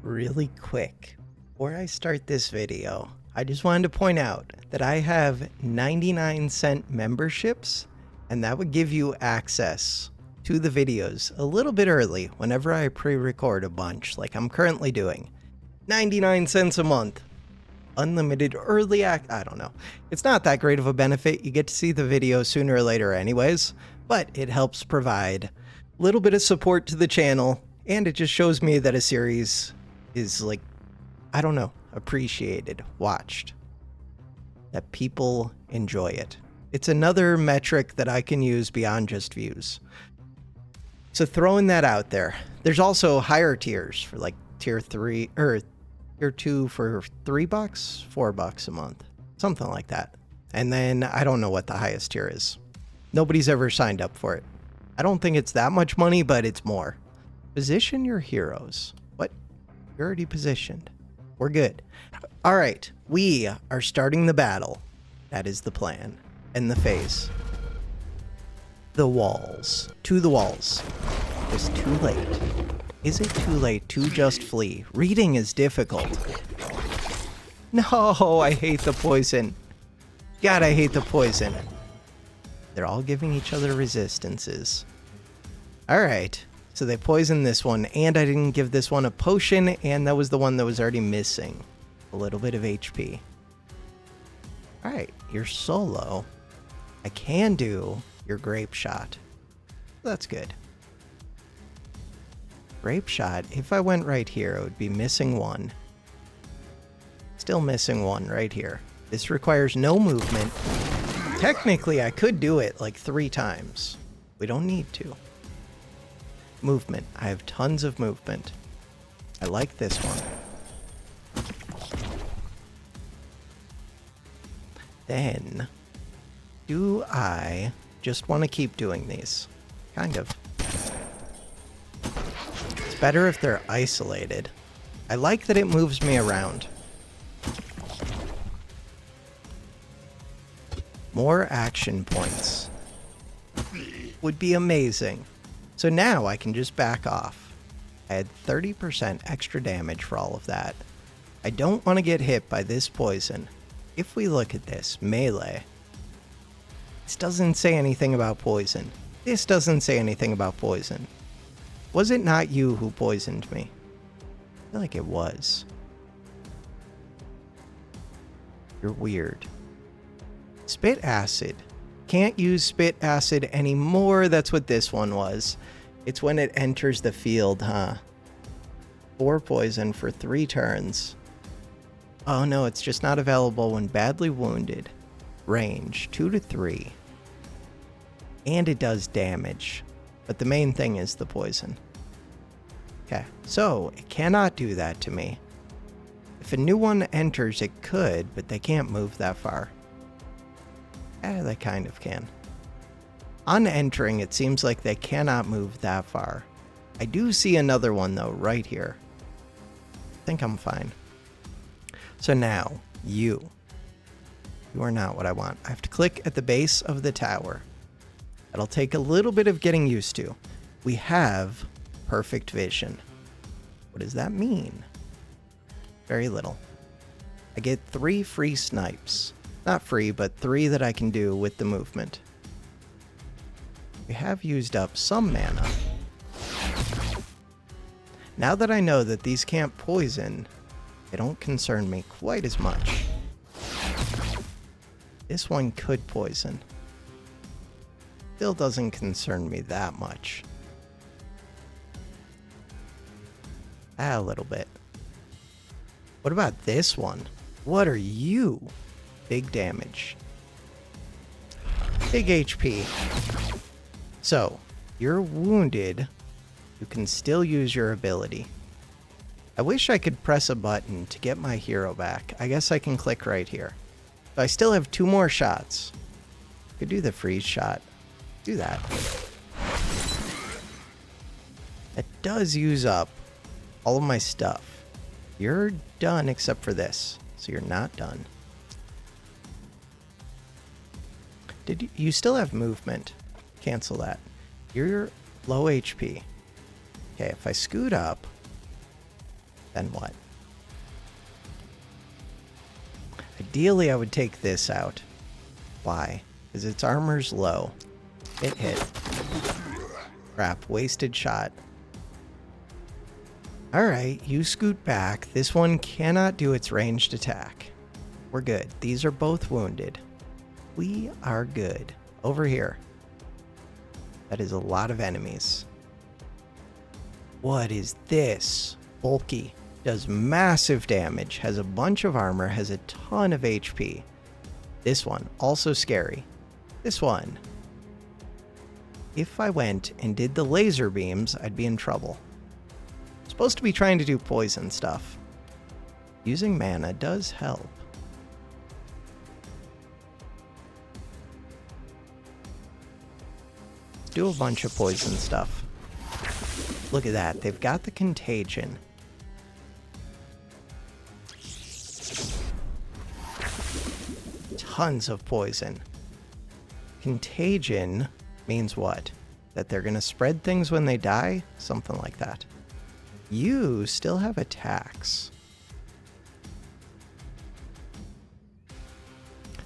Really quick, before I start this video, I just wanted to point out that I have 99-cent memberships, and that would give you access to the videos a little bit early whenever I pre-record a bunch, like I'm currently doing. 99 cents a month. Unlimited early I don't know. It's not that great of a benefit. You get to see the video sooner or later anyways, but it helps provide a little bit of support to the channel, and it just shows me that a series is, like, I don't know, appreciated, watched, that people enjoy it. It's another metric that I can use beyond just views. So throwing that out there, there's also higher tiers for like tier 3 or tier 2 for $3, $4 a month, something like that. And then I don't know what the highest tier is. Nobody's ever signed up for it. I don't think it's that much money, but it's more. Position your heroes. What? You're already positioned. We're good. All right, we are starting the battle. That is the plan and the phase. The walls. To the walls. It's too late. Is it too late to just flee? Reading is difficult. No, I hate the poison. God, I hate the poison. They're all giving each other resistances. All right. So they poisoned this one, and I didn't give this one a potion, and that was the one that was already missing a little bit of HP. All right, you're solo. I can do your grape shot. That's good. Grape shot, if I went right here, it would be missing one. Still missing one right here. This requires no movement. Technically, I could do it like 3 times. We don't need to. Movement. I have tons of movement. I like this one. Then, do I just want to keep doing these? Kind of. It's better if they're isolated. I like that it moves me around. More action points would be amazing. So now I can just back off. I had 30% extra damage for all of that. I don't want to get hit by this poison. If we look at this, melee. This doesn't say anything about poison. This doesn't say anything about poison. Was it not you who poisoned me? I feel like it was. You're weird. Spit acid. Can't use spit acid anymore. That's what this one was. It's when it enters the field, huh? 4 poison for 3 turns. Oh no, it's just not available when badly wounded. Range 2 to 3. And it does damage. But the main thing is the poison. Okay, so it cannot do that to me. If a new one enters, it could, but they can't move that far. They kind of can. On entering, it seems like they cannot move that far. I do see another one, though, right here. I think I'm fine. So now, you. You are not what I want. I have to click at the base of the tower. That'll take a little bit of getting used to. We have perfect vision. What does that mean? Very little. I get 3 free snipes. Not free, but 3 that I can do with the movement. We have used up some mana. Now that I know that these can't poison, they don't concern me quite as much. This one could poison. Still doesn't concern me that much. A little bit. What about this one? What are you? Big damage. Big HP. So, you're wounded. You can still use your ability. I wish I could press a button to get my hero back. I guess I can click right here. So I still have 2 more shots. Could do the freeze shot. Do that. It does use up all of my stuff. You're done except for this. So you're not done. Did you still have movement? Cancel that. You're low HP. Okay, if I scoot up, Then what? Ideally, I would take this out. Why? Because its armor's low. It hit. Crap, wasted shot. Alright, you scoot back. This one cannot do its ranged attack. We're good. These are both wounded. We are good. Over here. That is a lot of enemies. What is this? Bulky. Does massive damage. Has a bunch of armor. Has a ton of HP. This one. Also scary. This one. If I went and did the laser beams, I'd be in trouble. Supposed to be trying to do poison stuff. Using mana does help. Let's do a bunch of poison stuff. Look at that. They've got the contagion. Tons of poison. Contagion means what? That they're going to spread things when they die? Something like that. You still have attacks.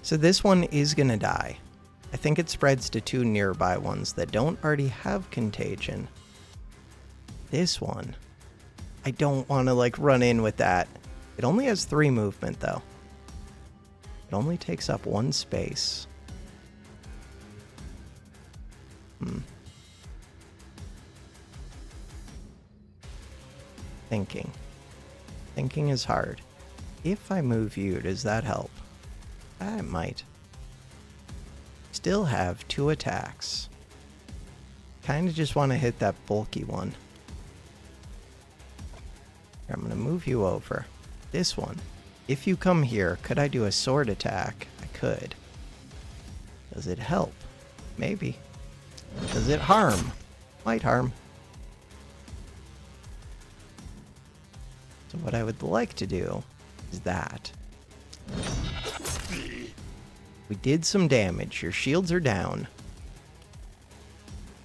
So this one is going to die. I think it spreads to 2 nearby ones that don't already have contagion. This one. I don't want to like run in with that. It only has 3 movement though. It only takes up 1 space. Thinking. Thinking is hard. If I move you, does that help? It might. Still have 2 attacks. Kinda just want to hit that bulky one. Here, I'm gonna move you over. This one. If you come here, could I do a sword attack? I could. Does it help? Maybe. Does it harm? Might harm. So what I would like to do is that. We did some damage. Your shields are down.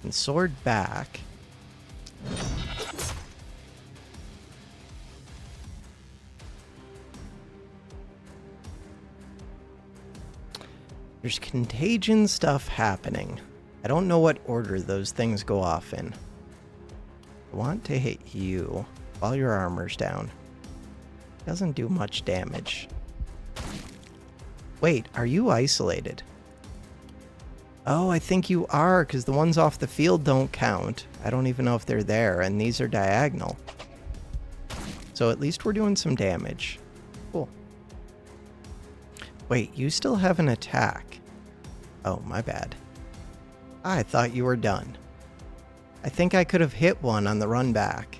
And sword back. There's contagion stuff happening. I don't know what order those things go off in. I want to hit you while your armor's down. Doesn't do much damage. Wait, are you isolated? Oh, I think you are, because the ones off the field don't count. I don't even know if they're there, and these are diagonal. So at least we're doing some damage. Cool. Wait, you still have an attack. Oh, my bad. I thought you were done. I think I could have hit one on the run back.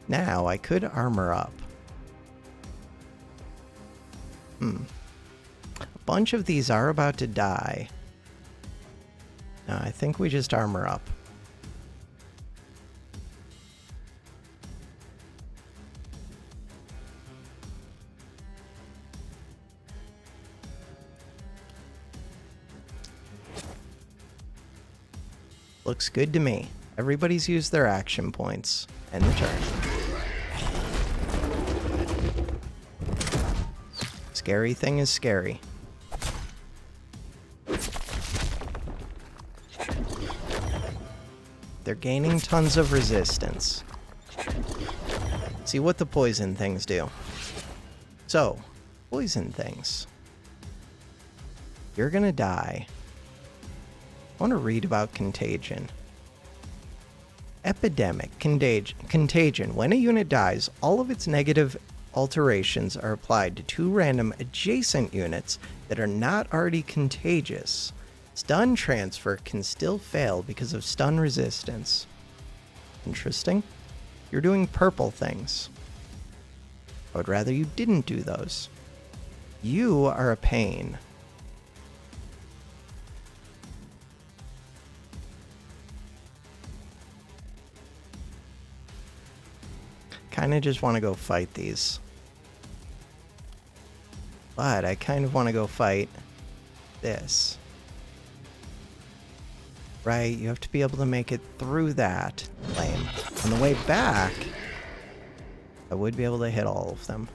Now I could armor up. A bunch of these are about to die. No, I think we just armor up. Looks good to me. Everybody's used their action points. End the turn. Scary thing is scary. They're gaining tons of resistance. See what the poison things do. So, poison things. You're gonna die. I want to read about contagion. Epidemic, contagion. When a unit dies, all of its negative alterations are applied to 2 random adjacent units that are not already contagious. Stun transfer can still fail because of stun resistance. Interesting. You're doing purple things. I would rather you didn't do those. You are a pain. Kinda just want to go fight these. But I kind of want to go fight this. Right, you have to be able to make it through that. Lame. On the way back, I would be able to hit all of them.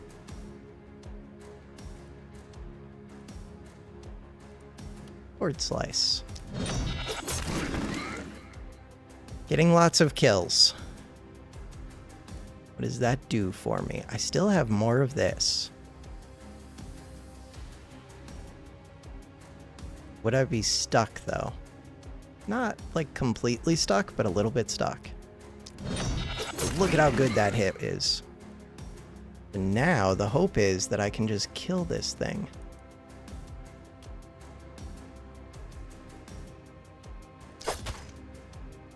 Sword slice. Getting lots of kills. What does that do for me? I still have more of this. Would I be stuck though? Not like completely stuck, but a little bit stuck. Look at how good that hit is. And now the hope is that I can just kill this thing.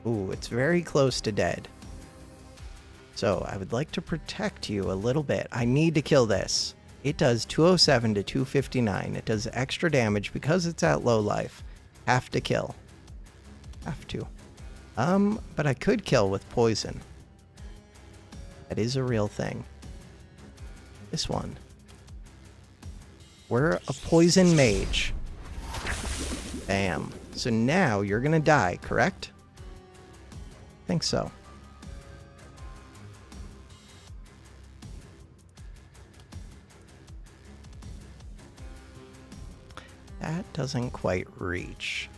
Ooh, it's very close to dead. So I would like to protect you a little bit. I need to kill this. It does 207 to 259. It does extra damage because it's at low life. Have to kill. Have to. But I could kill with poison. That is a real thing. This one. We're a poison mage. Bam. So now you're gonna die, correct? I think so. That doesn't quite reach.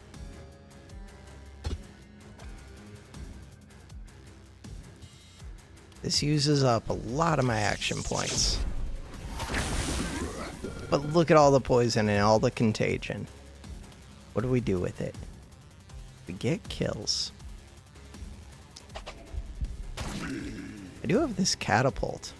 This uses up a lot of my action points. But look at all the poison and all the contagion. What do we do with it? We get kills. I do have this catapult.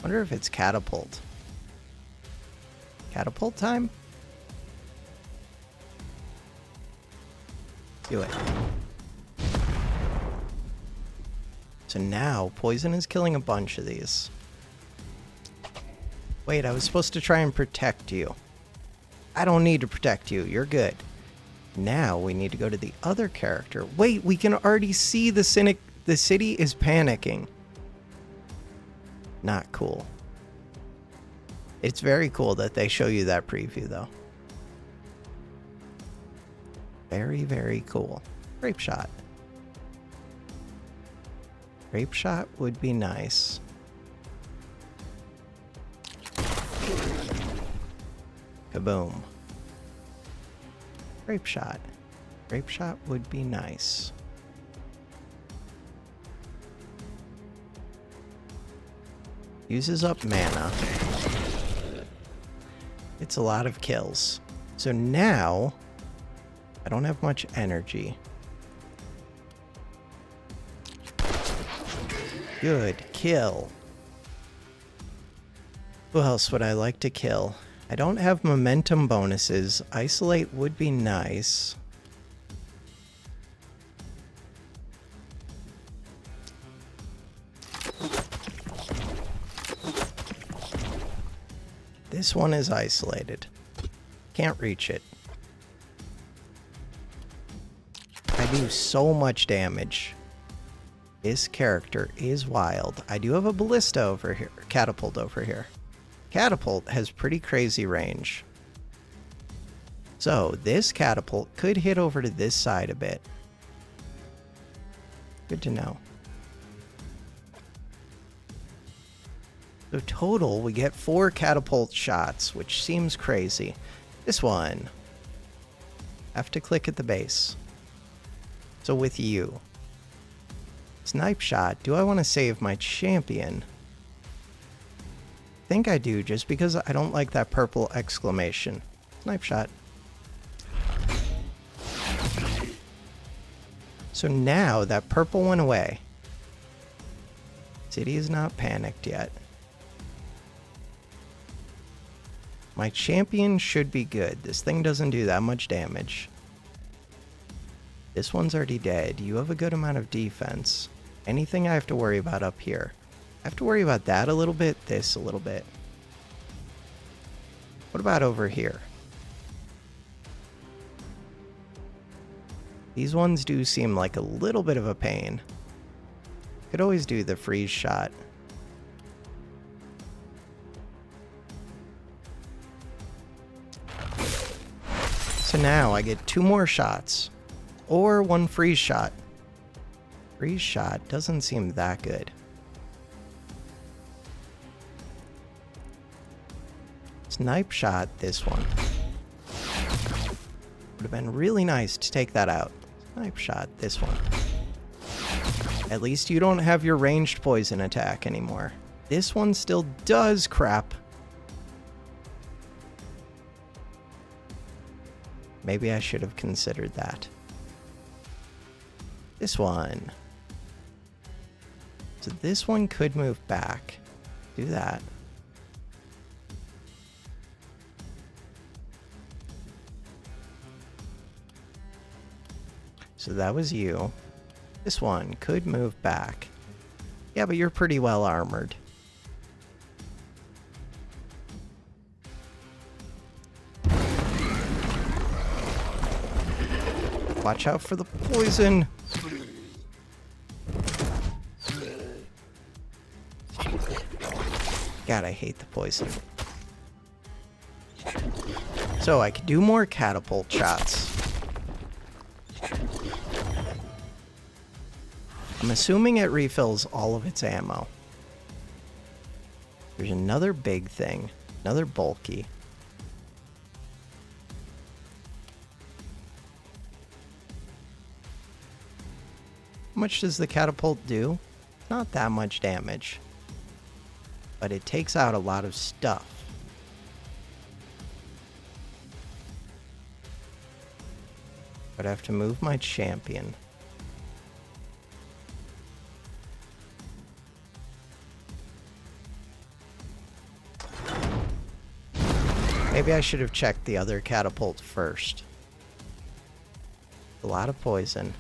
Wonder if it's catapult. Catapult time? Do it. So now, poison is killing a bunch of these. Wait, I was supposed to try and protect you. I don't need to protect you. You're good. Now we need to go to the other character. Wait, we can already see the city is panicking. Not cool. It's very cool that they show you that preview, though. Very, very cool. Grape shot. Grape shot would be nice. Kaboom. Grape shot. Grape shot would be nice. Uses up mana. It's a lot of kills. So now, I don't have much energy. Good kill. Who else would I like to kill? I don't have momentum bonuses. Isolate would be nice. This one is isolated. Can't reach it. I do so much damage. This character is wild. I do have a ballista over here, catapult over here. Catapult has pretty crazy range. So this catapult could hit over to this side a bit. Good to know. So total, we get 4 catapult shots, which seems crazy. This one. Have to click at the base. So with you. Snipe shot. Do I want to save my champion? I think I do, just because I don't like that purple exclamation. Snipe shot. So now that purple went away. City is not panicked yet. My champion should be good. This thing doesn't do that much damage. This one's already dead. You have a good amount of defense. Anything I have to worry about up here? I have to worry about that a little bit, this a little bit. What about over here? These ones do seem like a little bit of a pain. Could always do the freeze shot. So now I get 2 more shots. Or 1 freeze shot. Freeze shot doesn't seem that good. Snipe shot this one. Would have been really nice to take that out. Snipe shot this one. At least you don't have your ranged poison attack anymore. This one still does crap. Maybe I should have considered that. This one. So this one could move back. Do that. So that was you. This one could move back. Yeah, but you're pretty well armored. Watch out for the poison. God, I hate the poison. So I could do more catapult shots. I'm assuming it refills all of its ammo. There's another big thing. Another bulky. How much does the catapult do? Not that much damage. But it takes out a lot of stuff. But I have to move my champion. Maybe I should have checked the other catapult first. A lot of poison.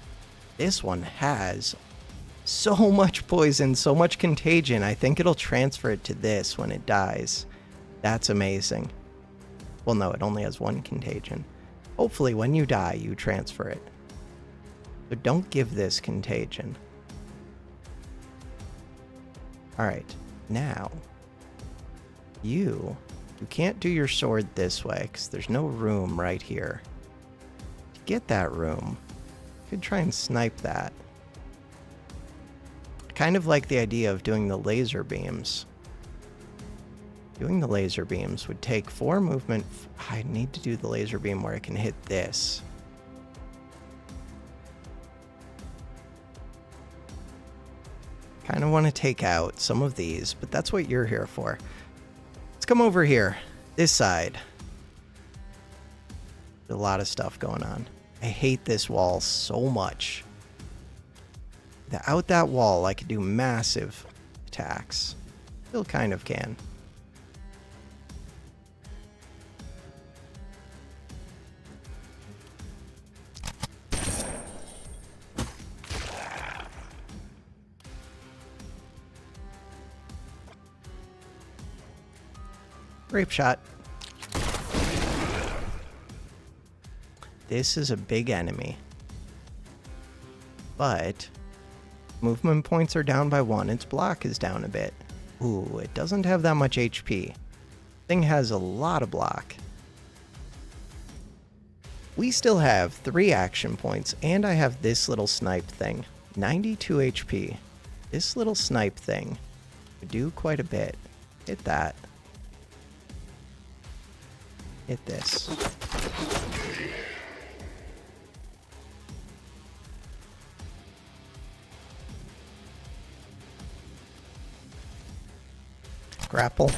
This one has so much poison, so much contagion. I think it'll transfer it to this when it dies. That's amazing. Well, no, it only has 1 contagion. Hopefully when you die, you transfer it. So don't give this contagion. Alright, now you can't do your sword this way because there's no room right here. To get that room, you could try and snipe that. Kind of like the idea of doing the laser beams. Doing the laser beams would take 4 movement. I need to do the laser beam where I can hit this. Kind of want to take out some of these, but that's what you're here for. Let's come over here. This side. There's a lot of stuff going on. I hate this wall so much. Without that wall, I could do massive attacks. Still kind of can. Grape shot. This is a big enemy. But movement points are down by 1. Its block is down a bit. Ooh, it doesn't have that much HP. Thing has a lot of block. We still have 3 action points, and I have this little snipe thing. 92 HP. This little snipe thing would do quite a bit. Hit that. Hit this. Grapple.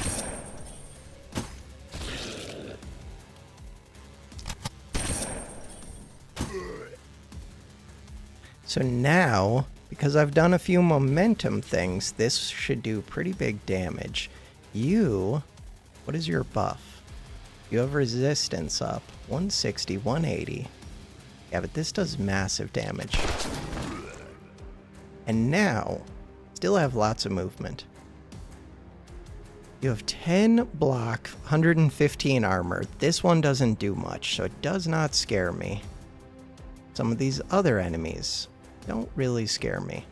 So now, because I've done a few momentum things, this should do pretty big damage. What is your buff? You have resistance up, 160, 180. Yeah, but this does massive damage. And now, still have lots of movement. You have 10 block, 115 armor. This one doesn't do much, so it does not scare me. Some of these other enemies don't really scare me.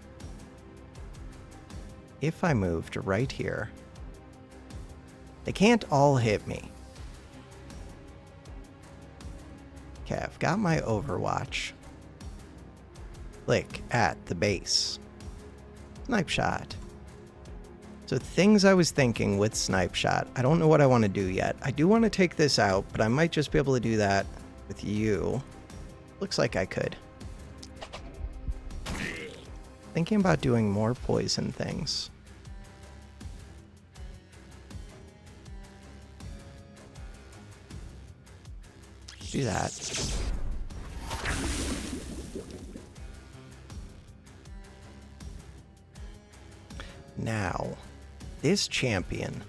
If I moved right here, they can't all hit me. Okay, I've got my Overwatch. Click at the base. Snipe shot. So things I was thinking with snipe shot. I don't know what I want to do yet. I do want to take this out, but I might just be able to do that with you. Looks like I could. Thinking about doing more poison things. Do that. Now, this champion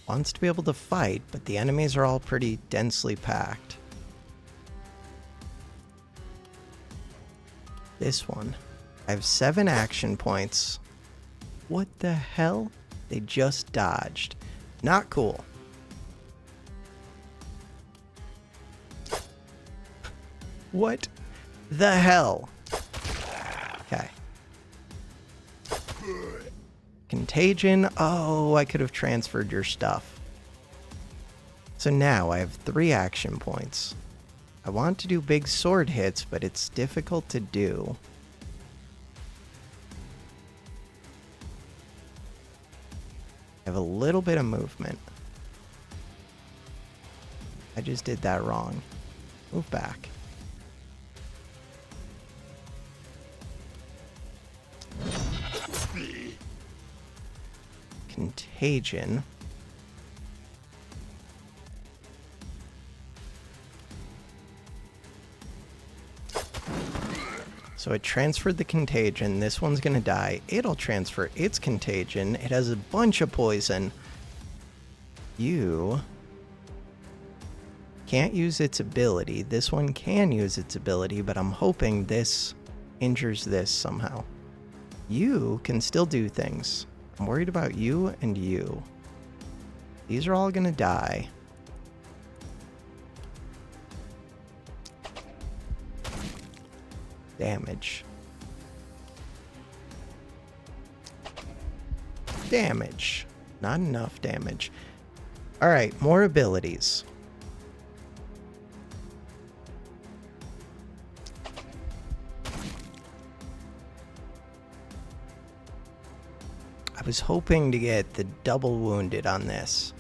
wants to be able to fight, but the enemies are all pretty densely packed. This one. I have 7 action points. What the hell? They just dodged. Not cool. What the hell? Okay. Contagion. Oh, I could have transferred your stuff. So now I have 3 action points. I want to do big sword hits, but it's difficult to do. I have a little bit of movement. I just did that wrong. Move back. Contagion. So it transferred the contagion. This one's gonna die. It'll transfer its contagion. It has a bunch of poison. You can't use its ability. This one can use its ability, but I'm hoping this injures this somehow. You can still do things. I'm worried about you and you. These are all gonna die. Damage. Damage. Not enough damage. Alright, more abilities. I was hoping to get the double wounded on this.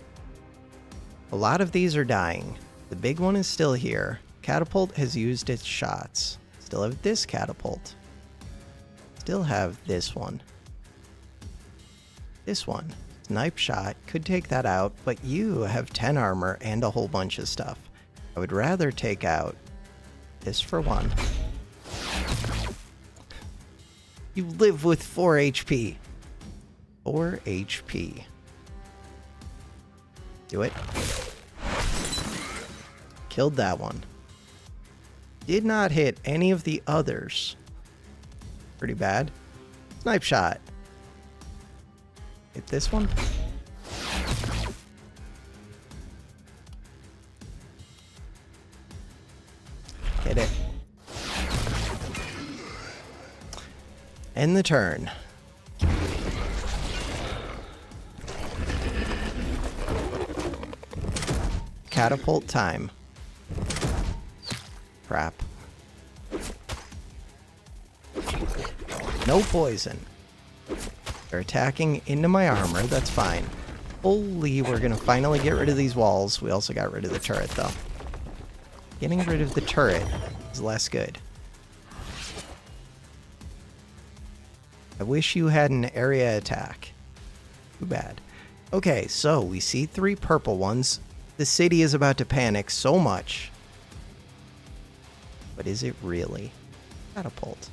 A lot of these are dying. The big one is still here. Catapult has used its shots. Still have this catapult. Still have this one. This one. Snipe shot. Could take that out, but you have 10 armor and a whole bunch of stuff. I would rather take out this for one. You live with 4 HP. 4 HP. Do it. Killed that one. Did not hit any of the others. Pretty bad. Snipe shot. Hit this one. Hit it. End the turn. Catapult time. Crap. No poison. They're attacking into my armor. That's fine. Holy, we're gonna finally get rid of these walls. We also got rid of the turret, though. Getting rid of the turret is less good. I wish you had an area attack. Too bad. Okay, so we see 3 purple ones. The city is about to panic so much. But is it really? Catapult.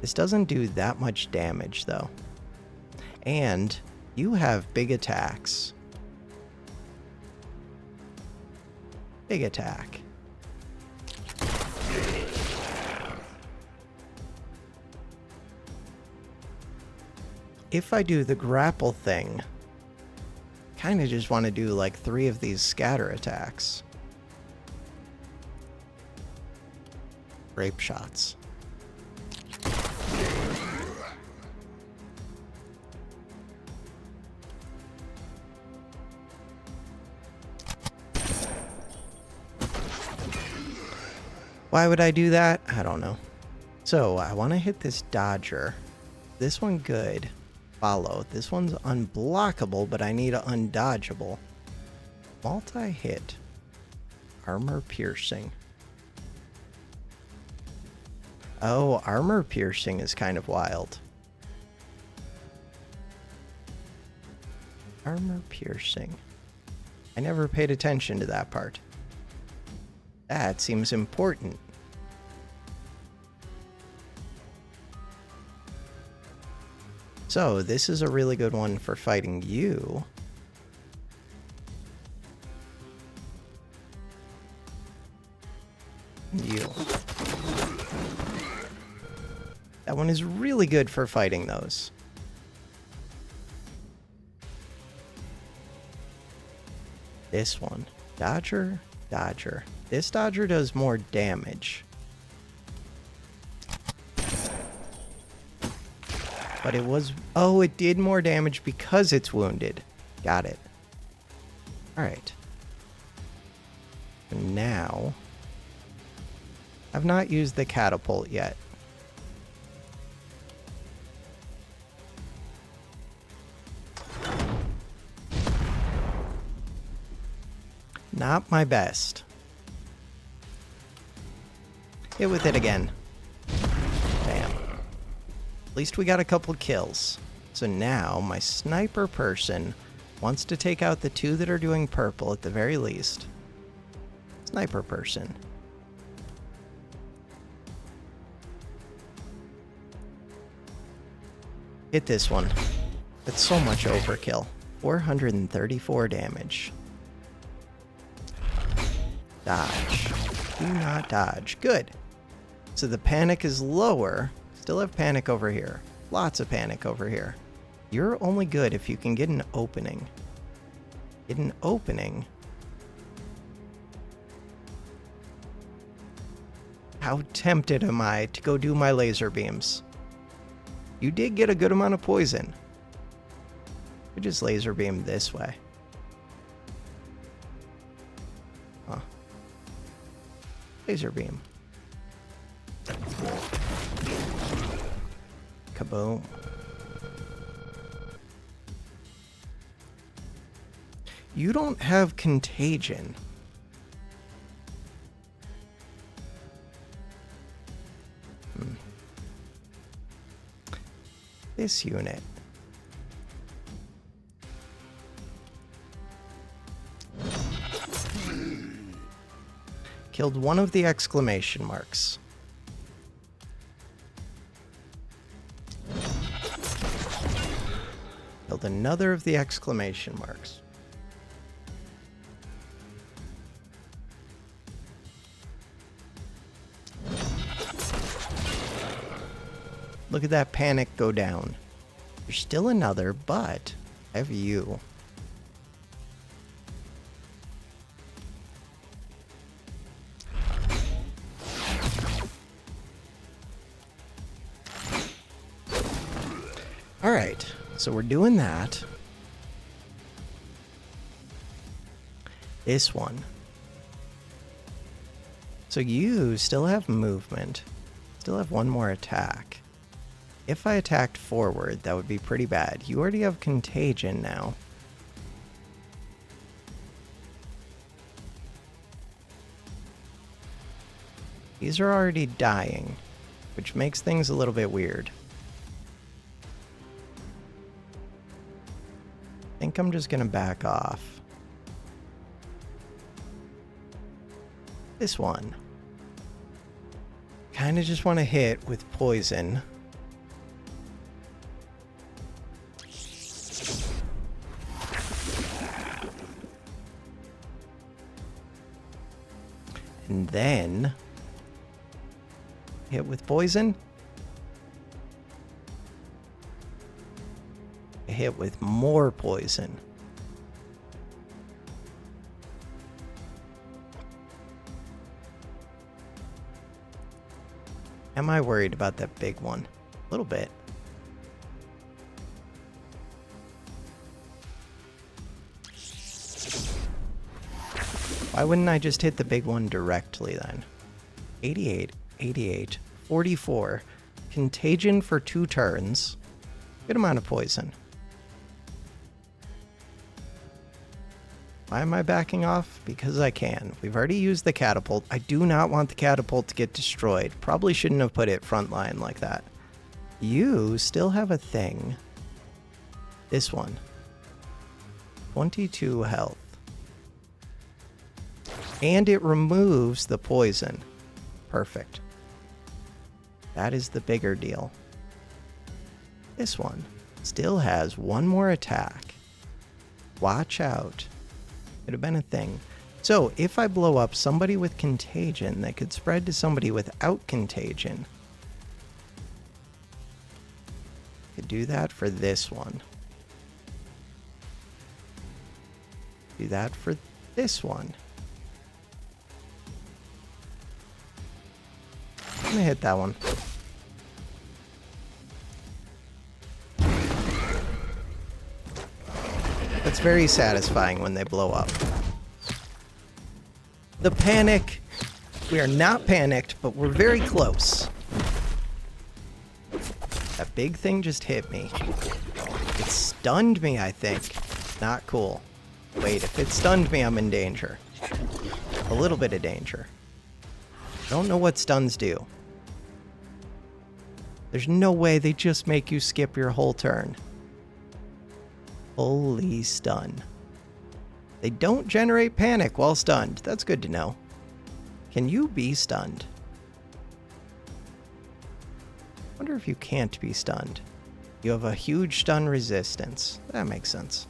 This doesn't do that much damage, though. And you have big attacks. Big attack. If I do the grapple thing, kind of just want to do like 3 of these scatter attacks. Grape shots. Why would I do that? I don't know. So I want to hit this dodger. This one good. Follow. This one's unblockable, but I need an undodgeable. Multi-hit. Armor piercing. Oh, armor piercing is kind of wild. Armor piercing. I never paid attention to that part. That seems important. So, this is a really good one for fighting you. You. That one is really good for fighting those. This one. Dodger, dodger. This dodger does more damage. But it was... Oh, it did more damage because it's wounded. Got it. Alright. Now... I've not used the catapult yet. Not my best. Hit with it again. Bam. At least we got a couple kills. So now my sniper person wants to take out the two that are doing purple at the very least. Sniper person. Hit this one. That's so much overkill. 434 damage. Dodge. Do not dodge. Good. So the panic is lower. Still have panic over here. Lots of panic over here. You're only good if you can get an opening. Get an opening. How tempted am I to go do my laser beams? You did get a good amount of poison. We just laser beam this way. Huh. Laser beam. Kaboom. You don't have contagion. This unit. Killed one of the exclamation marks. Killed another of the exclamation marks. Look at that panic go down. There's still another, but I have you. Alright, so we're doing that. This one. So you still have movement. Still have one more attack. If I attacked forward, that would be pretty bad. You already have contagion now. These are already dying, which makes things a little bit weird. I think I'm just gonna back off. This one. Kinda just want to hit with poison. And then hit with poison. Hit with more poison. Am I worried about that big one? A little bit. Why wouldn't I just hit the big one directly then? 88, 88, 44. Contagion for 2 turns. Good amount of poison. Why am I backing off? Because I can. We've already used the catapult. I do not want the catapult to get destroyed. Probably shouldn't have put it frontline like that. You still have a thing. This one. 22 health. And it removes the poison. Perfect. That is the bigger deal. This one still has 1 more attack. Watch out. Could have been a thing. So if I blow up somebody with contagion, that could spread to somebody without contagion. Could do that for this one. Do that for this one. I'm gonna hit that one. It's very satisfying when they blow up. The panic. We are not panicked, but we're very close. That big thing just hit me. It stunned me, I think. Not cool. Wait, if it stunned me, I'm in danger. A little bit of danger. I don't know what stuns do. There's no way they just make you skip your whole turn. Holy stun. They don't generate panic while stunned. That's good to know. Can you be stunned? Wonder if you can't be stunned. You have a huge stun resistance. That makes sense.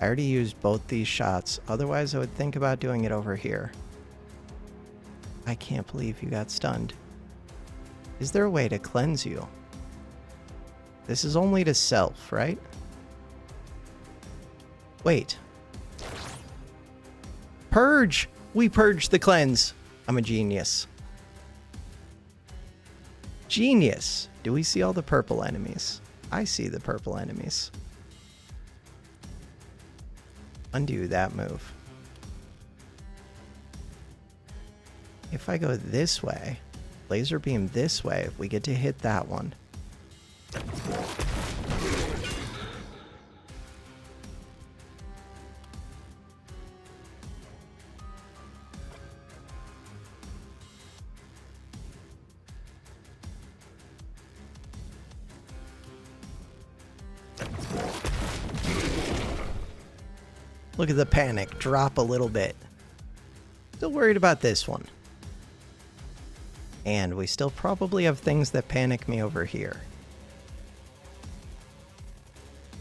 I already used both these shots. Otherwise, I would think about doing it over here. I can't believe you got stunned. Is there a way to cleanse you? This is only to self, right? Wait. Purge! We purged the cleanse. I'm a genius. Genius! Do we see all the purple enemies? I see the purple enemies. Undo that move. If I go this way, laser beam this way, we get to hit that one. Look at the panic drop a little bit. Still worried about this one. And we still probably have things that panic me over here.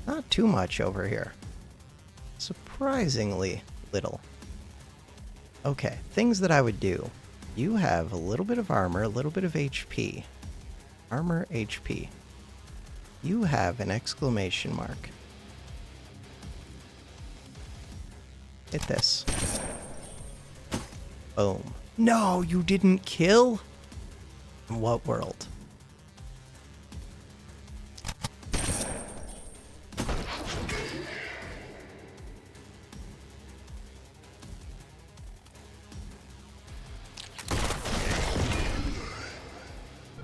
Not too much over here. Surprisingly little. Okay, things that I would do. You have a little bit of armor, a little bit of HP. Armor, HP. You have an exclamation mark. Hit this. Boom. No, you didn't kill? In what world?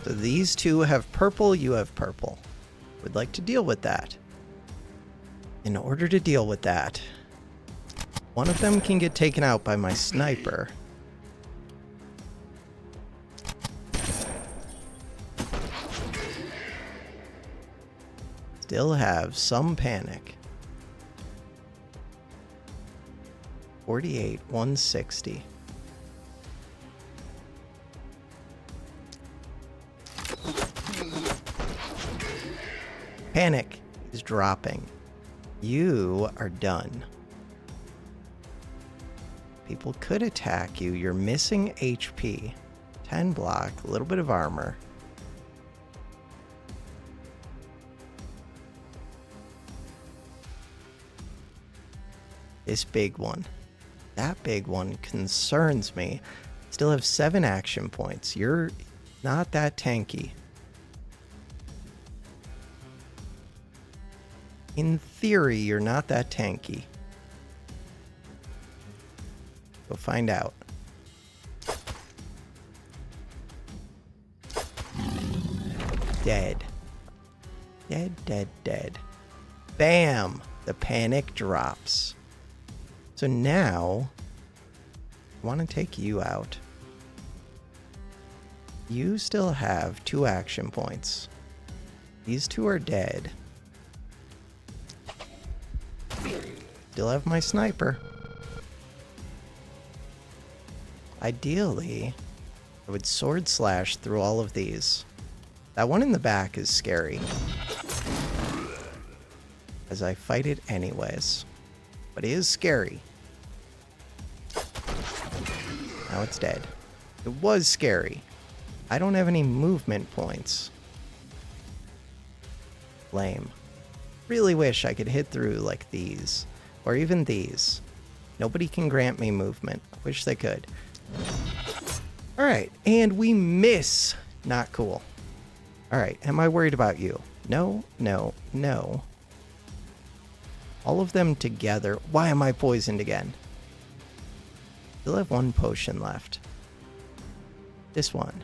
So these two have purple, you have purple. Would like to deal with that. In order to deal with that, one of them can get taken out by my sniper. Still have some panic. 48, 160. Panic is dropping. You are done. People could attack you. You're missing HP. 10 block, a little bit of armor. This big one. That big one concerns me. Still have 7 action points. You're not that tanky. In theory, you're not that tanky. Go find out. Dead. Dead, dead, dead. Bam! The panic drops. So now, I want to take you out. You still have 2 action points. These 2 are dead. Still have my sniper. Ideally, I would sword slash through all of these. That one in the back is scary, as I fight it anyways. But it is scary. Now it's dead. It was scary. I don't have any movement points. Lame. Really wish I could hit through like these, or even these. Nobody can grant me movement. Wish they could. Alright, and we miss. Not cool. Alright, am I worried about you? No, no, no. All of them together. Why am I poisoned again? Still have 1 potion left. This one.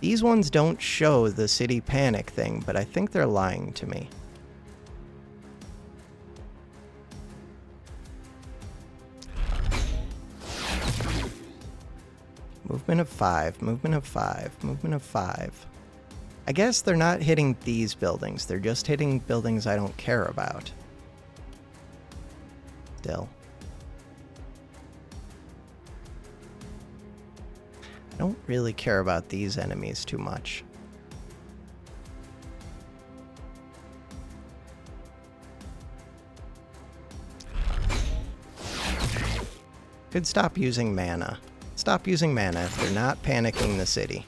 These ones don't show the city panic thing, but I think they're lying to me. Movement of 5, movement of 5, movement of 5. I guess they're not hitting these buildings. They're just hitting buildings I don't care about. Still. I don't really care about these enemies too much. Could stop using mana. Stop using mana if they're not panicking the city.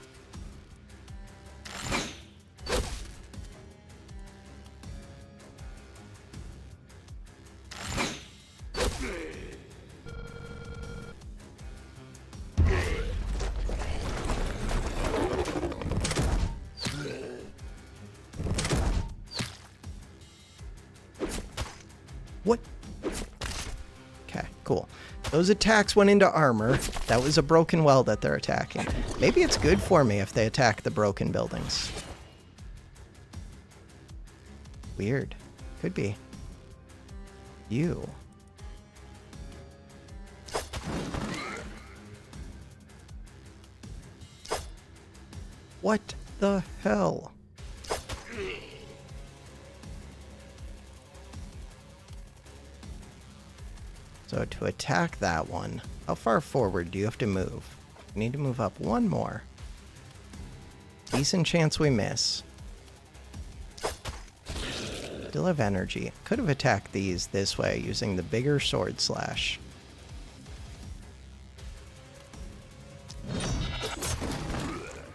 What? Okay, cool. Those attacks went into armor. That was a broken well that they're attacking. Maybe it's good for me if they attack the broken buildings. Weird. Could be. You. What the hell? So to attack that one, how far forward do you have to move? You need to move up 1 more. Decent chance we miss. Still have energy. Could have attacked these this way using the bigger sword slash.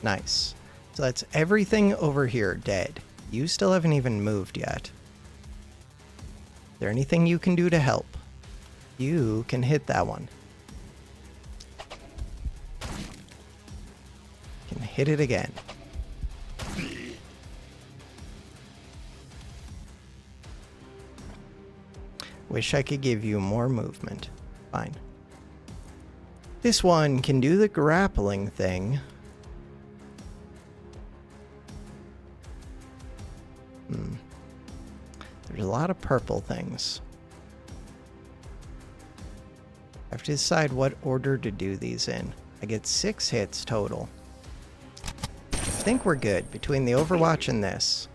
Nice. So that's everything over here dead. You still haven't even moved yet. Is there anything you can do to help? You can hit that one. Can hit it again. Wish I could give you more movement. Fine. This one can do the grappling thing. There's a lot of purple things. I have to decide what order to do these in. I get 6 hits total. I think we're good between the Overwatch and this.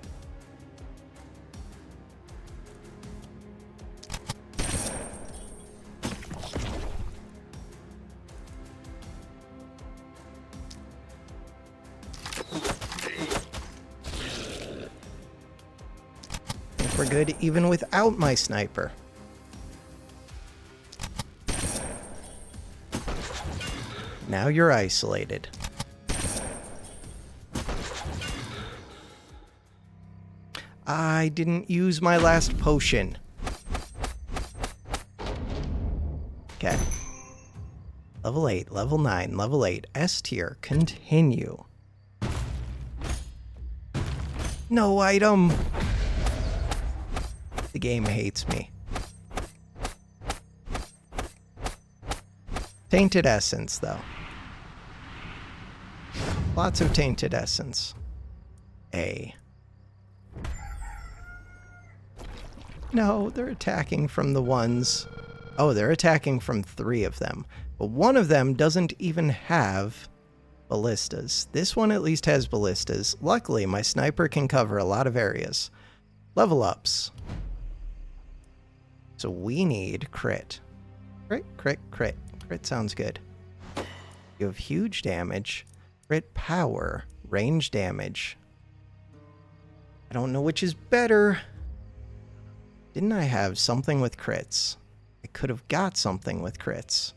I think we're good even without my sniper. Now you're isolated. I didn't use my last potion. Okay. Level 8, level 9, level 8, S tier, continue. No item! The game hates me. Tainted essence, though. Lots of tainted essence. A. No, they're attacking from the ones. Oh, they're attacking from 3 of them. But one of them doesn't even have ballistas. This one at least has ballistas. Luckily, my sniper can cover a lot of areas. Level ups. So we need crit. Crit, crit, crit. Crit sounds good. You have huge damage. Crit power. Range damage. I don't know which is better. Didn't I have something with crits? I could have got something with crits.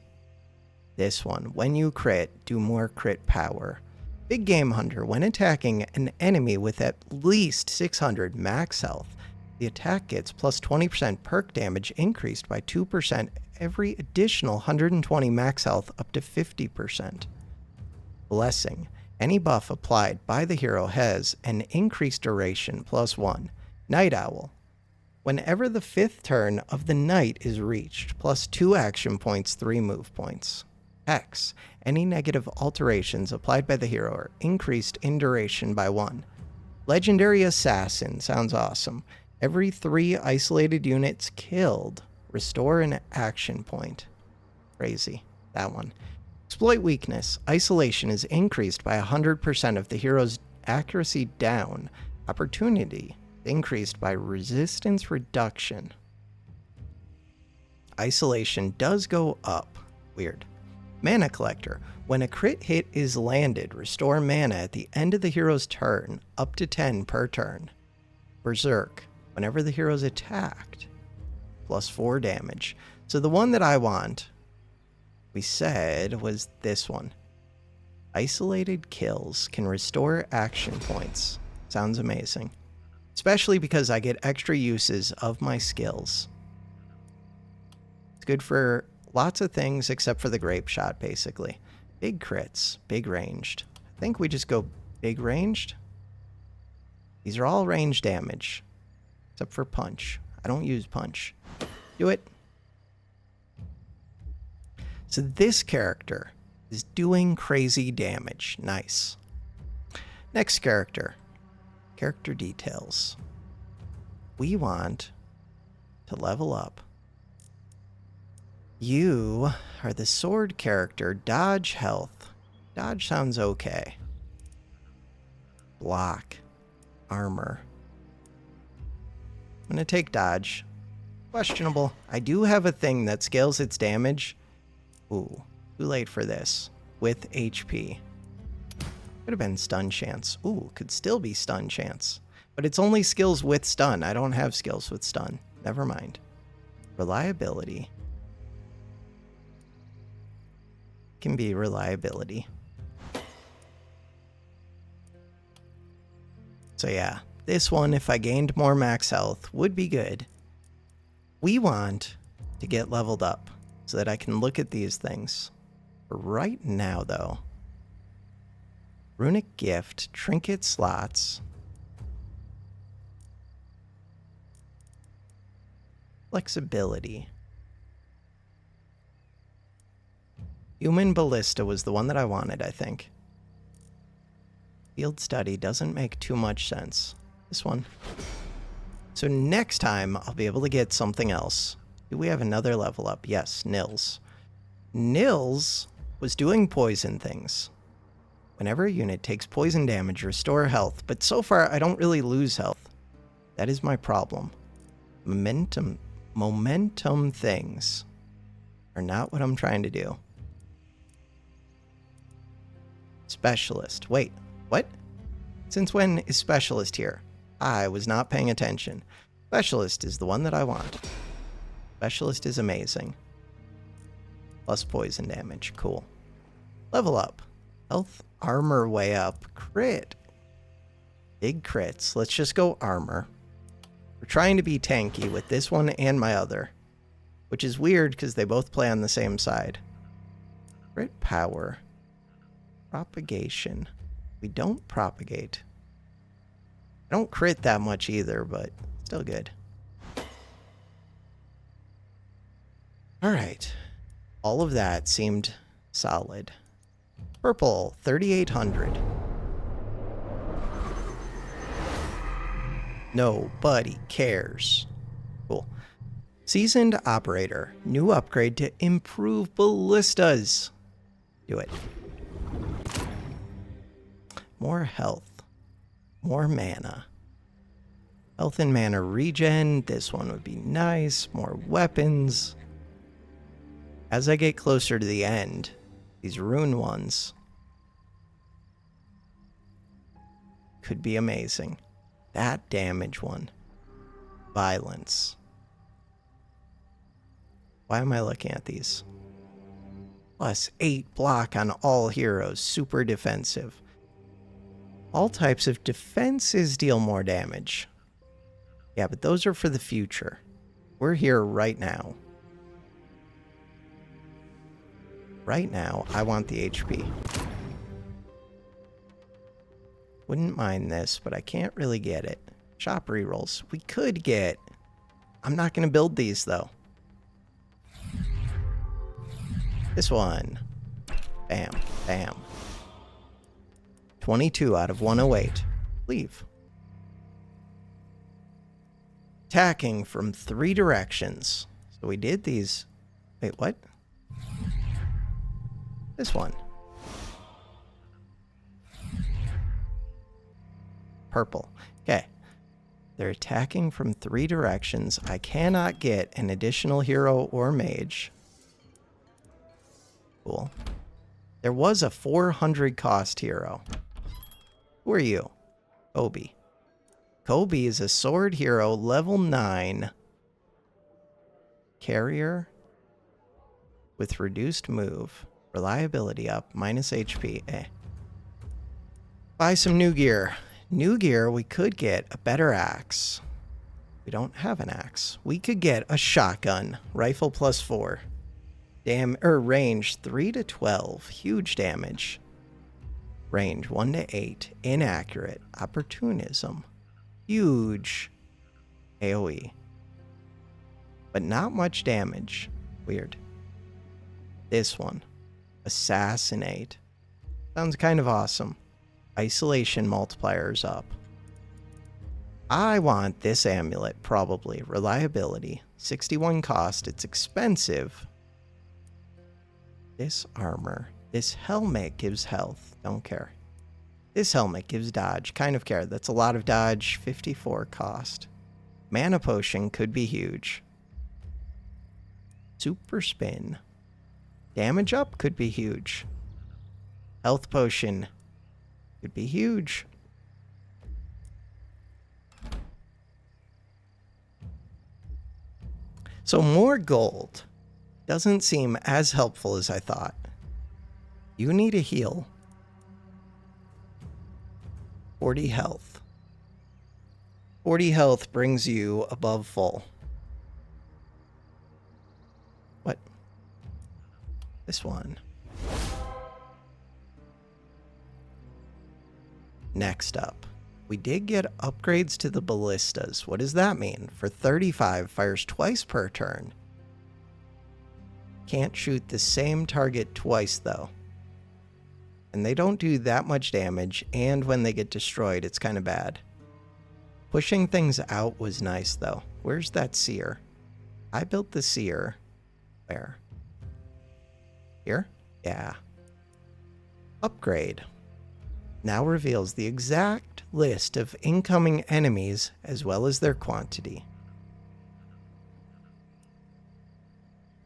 This one. When you crit, do more crit power. Big Game Hunter. When attacking an enemy with at least 600 max health, the attack gets plus 20% perk damage increased by 2% every additional 120 max health up to 50%. Blessing. Any buff applied by the hero has an increased duration plus 1. Night Owl. Whenever the 5th turn of the night is reached, plus 2 action points, 3 move points. Hex. Any negative alterations applied by the hero are increased in duration by 1. Legendary Assassin. Sounds awesome. Every 3 isolated units killed, restore an action point. Crazy. That one. Exploit weakness. Isolation is increased by 100% of the hero's accuracy down. Opportunity increased by resistance reduction. Isolation does go up. Weird. Mana Collector. When a crit hit is landed, restore mana at the end of the hero's turn, up to 10 per turn. Berserk. Whenever the hero's attacked, plus 4 damage. So the one that I want, we said, was this one. Isolated kills can restore action points. Sounds amazing. Especially because I get extra uses of my skills. It's good for lots of things except for the grape shot, basically. Big crits, big ranged. I think we just go big ranged. These are all range damage. Except for punch. I don't use punch. Do it. So this character is doing crazy damage. Nice. Next character. Character details. We want to level up. You are the sword character. Dodge health. Dodge sounds okay. Block. Armor. I'm going to take dodge. Questionable. I do have a thing that scales its damage. Ooh, too late for this. With HP. Could have been stun chance. Ooh, could still be stun chance. But it's only skills with stun. I don't have skills with stun. Never mind. Reliability. Can be reliability. So yeah. This one, if I gained more max health, would be good. We want to get leveled up so that I can look at these things. For right now, though, runic gift, trinket slots, flexibility. Human ballista was the one that I wanted, I think. Field study doesn't make too much sense. This one. So next time, I'll be able to get something else. Do we have another level up? Yes, Nils. Nils was doing poison things. Whenever a unit takes poison damage, restore health. But so far, I don't really lose health. That is my problem. Momentum things are not what I'm trying to do. Specialist. Wait, what? Since when is Specialist here? I was not paying attention. Specialist is the one that I want. Specialist is amazing. Plus poison damage. Cool. Level up. Health, armor way up. Crit. Big crits. Let's just go armor. We're trying to be tanky with this one and my other. Which is weird because they both play on the same side. Crit power. Propagation. We don't propagate. I don't crit that much either, but still good. Alright. All of that seemed Solid. Purple, 3,800. Nobody cares. Cool. Seasoned Operator. New upgrade to improve ballistas. Do it. More health. More mana. Health and mana regen. This one would be nice. More weapons. As I get closer to the end, these rune ones could be amazing. That damage one. Violence. Why am I looking at these? Plus 8 block on all heroes. Super defensive. All types of defenses deal more damage. Yeah, but those are for the future. We're here right now. Right now, I want the HP. Wouldn't mind this, but I can't really get it. Shop rerolls. We could get... I'm not going to build these, though. This one. Bam. Bam. 22 out of 108. Leave. Attacking from 3 directions. So we did these... Wait, what? This one. Purple. Okay. They're attacking from 3 directions. I cannot get an additional hero or mage. Cool. There was a 400 cost hero. Who are you? Kobe. Kobe is a sword hero, level 9. Carrier. With reduced move. Reliability up. Minus HP. Buy some new gear. New gear, we could get a better axe. We don't have an axe. We could get a shotgun. Rifle plus 4. Range 3 to 12. Huge damage. Range 1 to 8. Inaccurate. Opportunism. Huge. AoE. But not much damage. Weird. This one. Assassinate. Sounds kind of awesome. Isolation multipliers up. I want this amulet, probably. Reliability. 61 cost. It's expensive. This armor. This helmet gives health. Don't care. This helmet gives dodge. Kind of care. That's a lot of dodge. 54 cost. Mana potion could be huge. Super spin. Damage up could be huge. Health potion could be huge. So more gold doesn't seem as helpful as I thought. You need a heal. 40 health. 40 health brings you above full. What? This one. Next up, we did get upgrades to the ballistas. What does that mean? For 35, fires twice per turn. Can't shoot the same target twice, though. And they don't do that much damage, and when they get destroyed, it's kind of bad. Pushing things out was nice, though. Where's that seer? I built the seer. Where? Here? Yeah. Upgrade. Now reveals the exact list of incoming enemies as well as their quantity.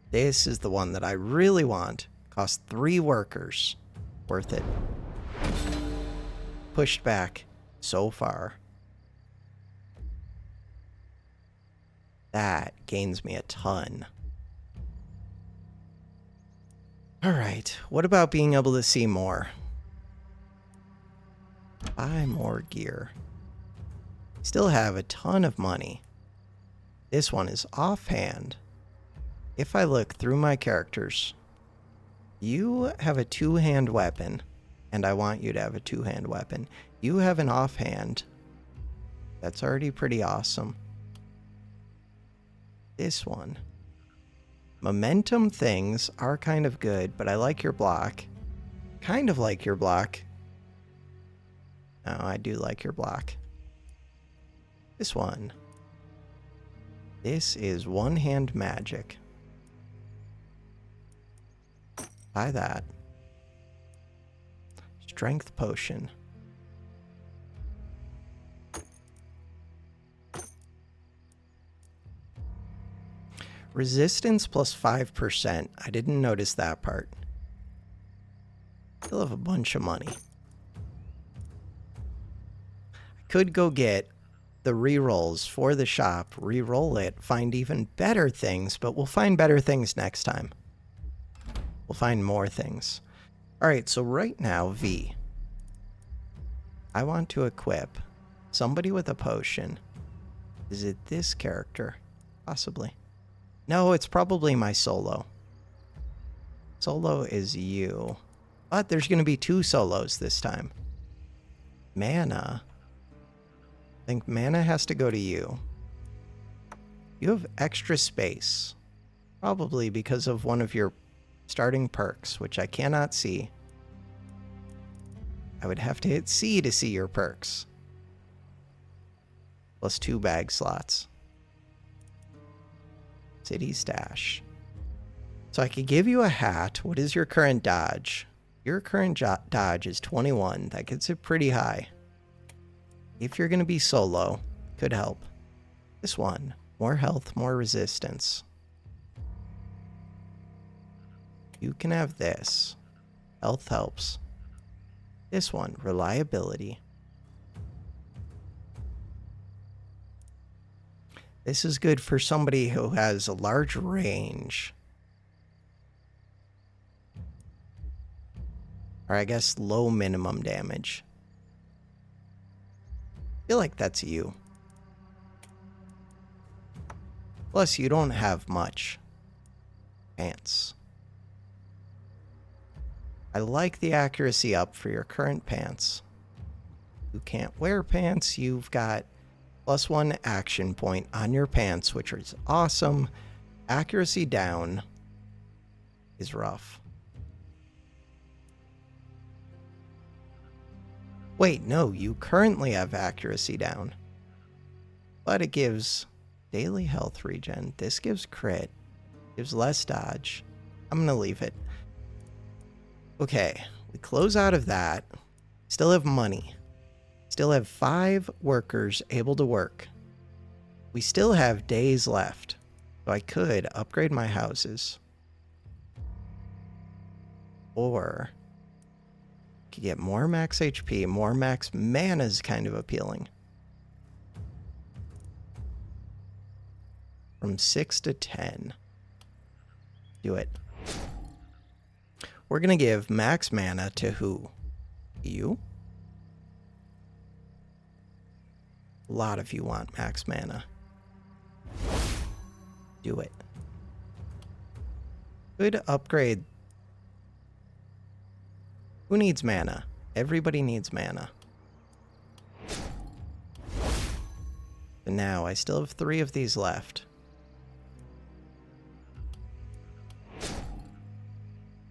This is the one that I really want. Cost 3 workers. Worth it. Pushed back so far. That gains me a ton. Alright, what about being able to see more? Buy more gear. Still have a ton of money. This one is offhand. If I look through my characters, you have a 2-hand weapon, and I want you to have a 2-hand weapon. You have an offhand. That's already pretty awesome. This one. Momentum things are kind of good, but I like your block. Kind of like your block. No, I do like your block. This one. This is one-hand magic. Buy that. Strength potion. Resistance plus 5%. I didn't notice that part. Still have a bunch of money. I could go get the rerolls for the shop, re-roll it, find even better things, but we'll find better things next time. We'll find more things. Alright, so right now, V. I want to equip somebody with a potion. Is it this character? Possibly. No, it's probably my solo. Solo is you. But there's going to be 2 solos this time. Mana. I think mana has to go to you. You have extra space. Probably because of one of your starting perks, which I cannot see. I would have to hit C to see your perks. Plus 2 bag slots. City stash. So I could give you a hat. What is your current dodge? Your current dodge is 21. That gets it pretty high. If you're going to be solo, could help. This one. More health, more resistance. You can have this. Health helps. This one. Reliability. This is good for somebody who has a large range. Or I guess low minimum damage. I feel like that's you. Plus, you don't have much. Pants. I like the accuracy up for your current pants. You can't wear pants. You've got +1 action point on your pants, which is awesome. Accuracy down is rough. Wait, no, you currently have accuracy down. But it gives daily health regen. This gives crit. Gives less dodge. I'm going to leave it. Okay, we close out of that. Still have money. Still have 5 workers able to work. We still have days left. So I could upgrade my houses. Or could get more max HP, more max mana is kind of appealing. From 6 to 10. Do it. We're going to give max mana to who? You? A lot of you want max mana. Do it. Good upgrade. Who needs mana? Everybody needs mana. And now I still have 3 of these left.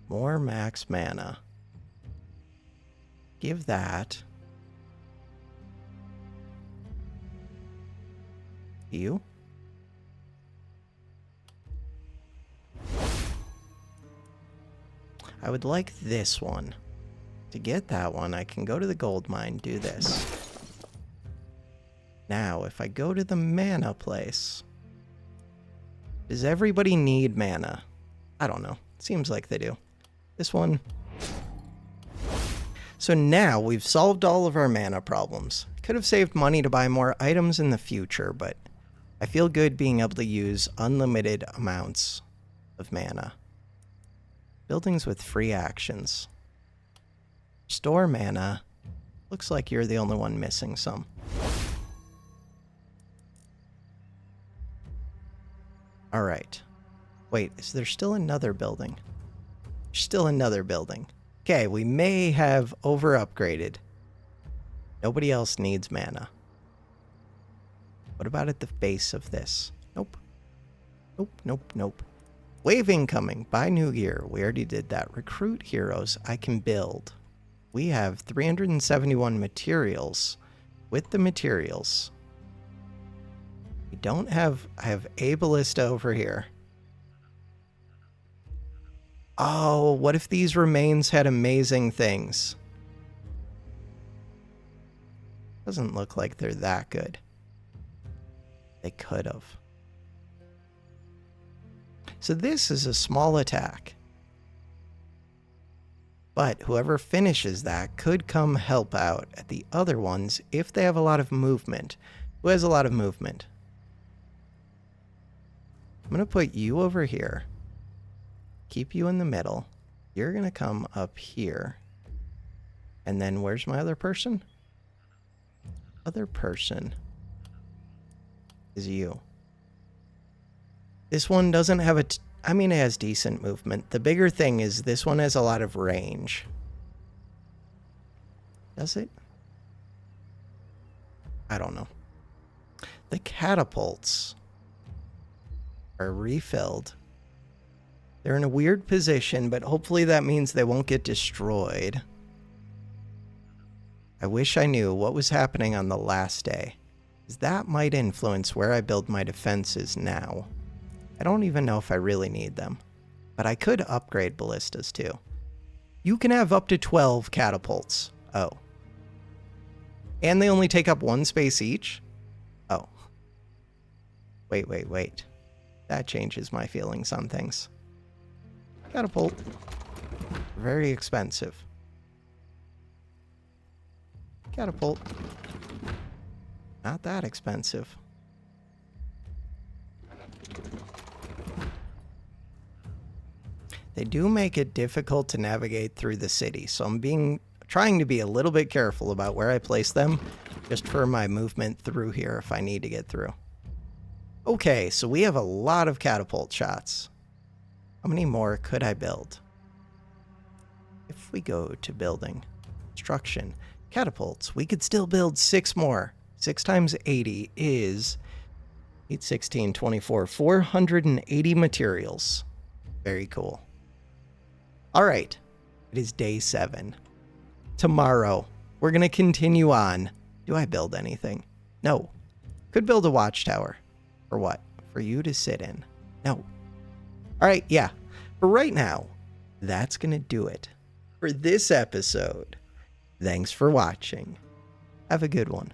More max mana. Give that. You? I would like this one. To get that one, I can go to the gold mine, do this. Now, if I go to the mana place, does everybody need mana? I don't know. Seems like they do. This one. So now we've solved all of our mana problems. Could have saved money to buy more items in the future, but I feel good being able to use unlimited amounts of mana. Buildings with free actions. Store mana. Looks like you're the only one missing some. Alright. Wait, is there still another building? There's still another building. Okay, we may have over-upgraded. Nobody else needs mana. What about at the base of this? Nope. Nope, nope, nope. Wave incoming. Buy new gear. We already did that. Recruit heroes. I can build. We have 371 materials. With the materials, we don't have... I have a ballista over here. Oh, what if these remains had amazing things? Doesn't look like they're that good. They could have. So this is a small attack. But whoever finishes that could come help out at the other ones if they have a lot of movement. Who has a lot of movement? I'm going to put you over here. Keep you in the middle. You're going to come up here. And then where's my other person? Other person is you. This one doesn't have I mean, it has decent movement. The bigger thing is this one has a lot of range. Does it? I don't know. The catapults are refilled. They're in a weird position, but hopefully that means they won't get destroyed. I wish I knew what was happening on the last day, because that might influence where I build my defenses now. I don't even know if I really need them, but I could upgrade ballistas too. You can have up to 12 catapults. Oh. And they only take up 1 space each? Oh. Wait. That changes my feelings on things. Catapult. Very expensive. Catapult. Not that expensive. They do make it difficult to navigate through the city, so I'm trying to be a little bit careful about where I place them, just for my movement through here if I need to get through. Okay, so we have a lot of catapult shots. How many more could I build? If we go to building, construction, catapults, we could still build 6 more. 6 times 80 is 8, 16, 24, 480 materials. Very cool. All right, it is day 7. Tomorrow, we're going to continue on. Do I build anything? No. Could build a watchtower. For what? For you to sit in. No. All right, yeah. For right now, that's going to do it for this episode. Thanks for watching. Have a good one.